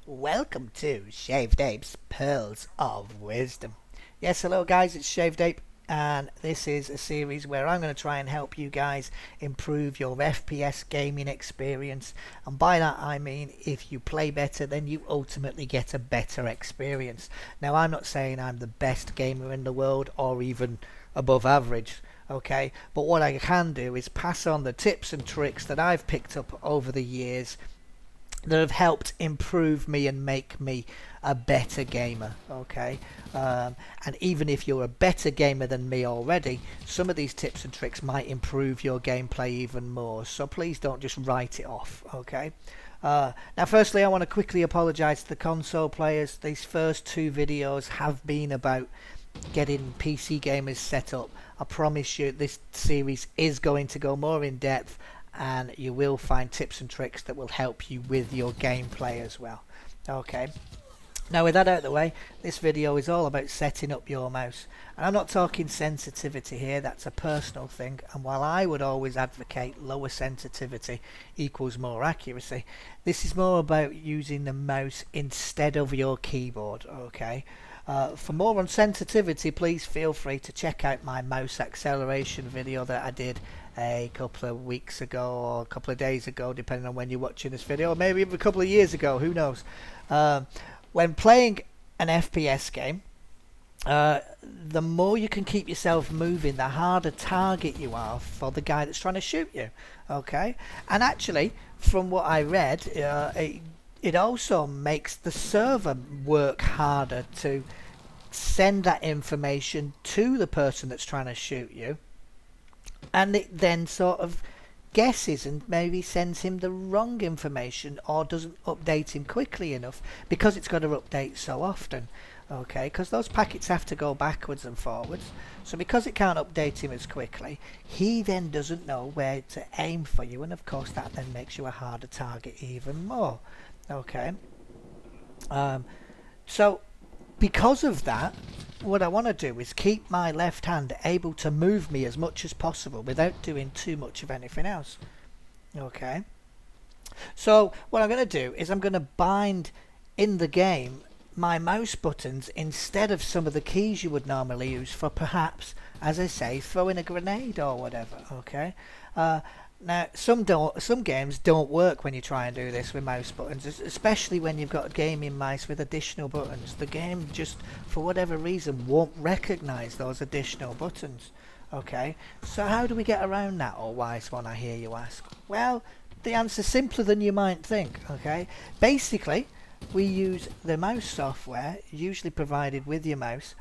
Welcome to ShavedApe's Pearls of Wisdom. Yes, hello guys, it's ShavedApe, and this is a series where I'm going to try and help you guys improve your FPS gaming experience. And by that I mean if you play better, then you ultimately get a better experience. Now, I'm not saying I'm the best gamer in the world or even above average. Okay, but what I can do is pass on the tips and tricks that I've picked up over the years that have helped improve me and make me a better gamer. Okay, and even if you're a better gamer than me already, some of these tips and tricks might improve your gameplay even more, so please don't just write it off. Okay, now firstly I want to quickly apologize to the console players. These first two videos have been about getting PC gamers set up. I promise you this series is going to go more in depth, and you will find tips and tricks that will help you with your gameplay as well. Okay, now with that out of the way, this video is all about setting up your mouse, and I'm not talking sensitivity here. That's a personal thing, and while I would always advocate lower sensitivity equals more accuracy, this is more about using the mouse instead of your keyboard. Okay, for more on sensitivity, please feel free to check out my mouse acceleration video that I did a couple of weeks ago or a couple of days ago, depending on when you're watching this video, or maybe even a couple of years ago, who knows. When playing an FPS game, the more you can keep yourself moving, the harder target you are for the guy that's trying to shoot you. Okay, and actually from what I read, it also makes the server work harder to send that information to the person that's trying to shoot you, and it then sort of guesses and maybe sends him the wrong information or doesn't update him quickly enough because it's got to update so often. Okay, because those packets have to go backwards and forwards, so because it can't update him as quickly, he then doesn't know where to aim for you, and of course that then makes you a harder target even more. Okay, so because of that, what I want to do is keep my left hand able to move me as much as possible without doing too much of anything else. Okay, so what I'm going to do is I'm going to bind in the game my mouse buttons instead of some of the keys you would normally use for, perhaps, as I say, throwing a grenade or whatever. Okay, now some games don't work when you try and do this with mouse buttons, especially when you've got a gaming mice with additional buttons. The game just, for whatever reason, won't recognize those additional buttons. Okay, so how do we get around that, or wise one, I hear you ask? Well, the answer's simpler than you might think. Okay, basically we use the mouse software usually provided with your mouse.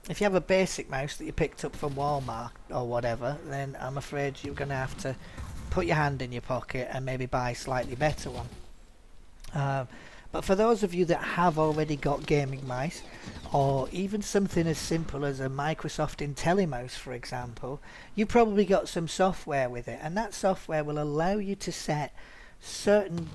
If you have a basic mouse that you picked up from Walmart or whatever, then I'm afraid you're going to have to put your hand in your pocket and maybe buy a slightly better one. But for those of you that have already got gaming mice, or even something as simple as a Microsoft IntelliMouse, for example, you probably got some software with it, and that software will allow you to set certain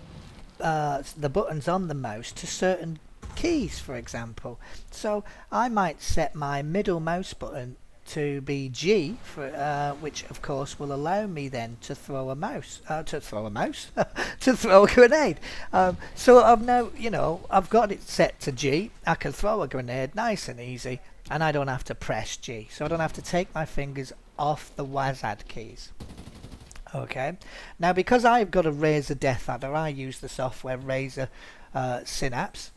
the buttons on the mouse to certain keys, for example. So I might set my middle mouse button to be G, for which of course will allow me then to throw a to throw a grenade. So I've now, I've got it set to G. I can throw a grenade nice and easy, and I don't have to press G, so I don't have to take my fingers off the WASD keys. Okay, now because I've got a Razer Death Adder, I use the software Razer Synapse.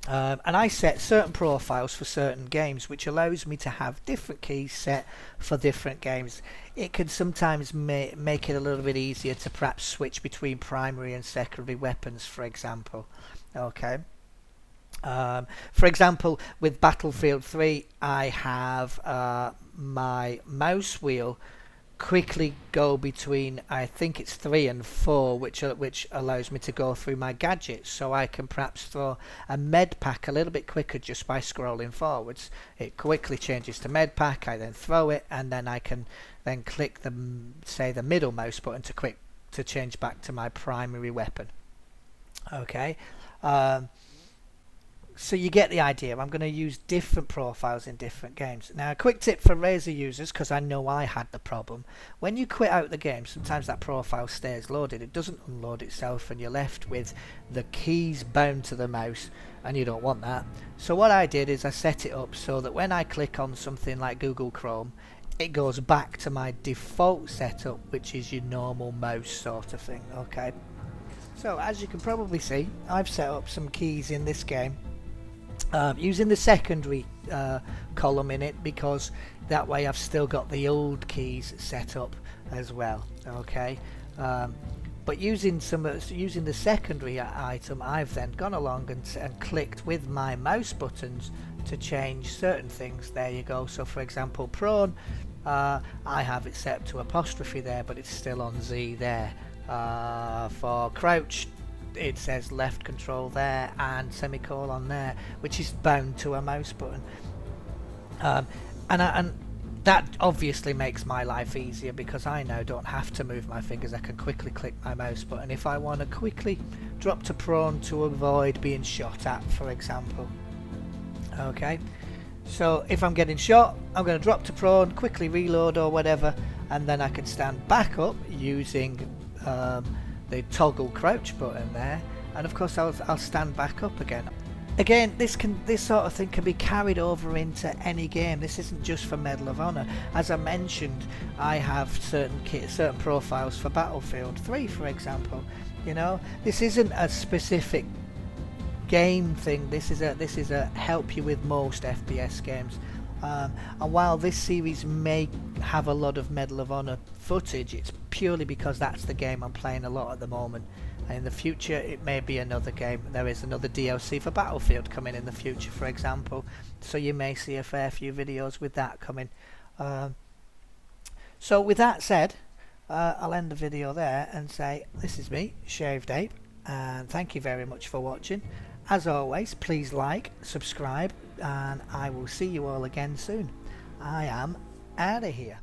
And I set certain profiles for certain games, which allows me to have different keys set for different games. It can sometimes make it a little bit easier to perhaps switch between primary and secondary weapons, for example. Okay. For example, with Battlefield 3, I have my mouse wheel quickly go between, I think it's 3 and 4, which allows me to go through my gadgets, so I can perhaps throw a med pack a little bit quicker just by scrolling forwards. It quickly changes to med pack, I then throw it, and then I can then click the middle mouse button to change back to my primary weapon. Okay, So you get the idea. I'm going to use different profiles in different games. Now, a quick tip for Razer users, because I know I had the problem. When you quit out the game, sometimes that profile stays loaded. It doesn't unload itself, and you're left with the keys bound to the mouse, and you don't want that. So what I did is I set it up so that when I click on something like Google Chrome, it goes back to my default setup, which is your normal mouse sort of thing. Okay. So as you can probably see, I've set up some keys in this game. Using the secondary column in it, because that way I've still got the old keys set up as well. Okay, but using the secondary item, I've then gone along and clicked with my mouse buttons to change certain things. There you go. So for example, prone, I have it set to apostrophe there, but it's still on Z there. For crouch, it says left control there and semicolon there, which is bound to a mouse button. And that obviously makes my life easier, because I now don't have to move my fingers. I can quickly click my mouse button if I want to quickly drop to prone to avoid being shot at, for example. Okay, so if I'm getting shot, I'm going to drop to prone, quickly reload or whatever, and then I can stand back up using the toggle crouch button there, and of course I'll stand back up again. Again, this sort of thing can be carried over into any game. This isn't just for Medal of Honor. As I mentioned, I have certain profiles for Battlefield 3, for example. You know, this isn't a specific game thing. This is a help you with most FPS games. And while this series may have a lot of Medal of Honor footage, it's purely because that's the game I'm playing a lot at the moment. And in the future it may be another game. There is another DLC for Battlefield coming in the future, for example, so you may see a fair few videos with that coming. So with that said, I'll end the video there and say this is me, ShavedApe, and thank you very much for watching. As always, please like, subscribe, and I will see you all again soon. I am out of here.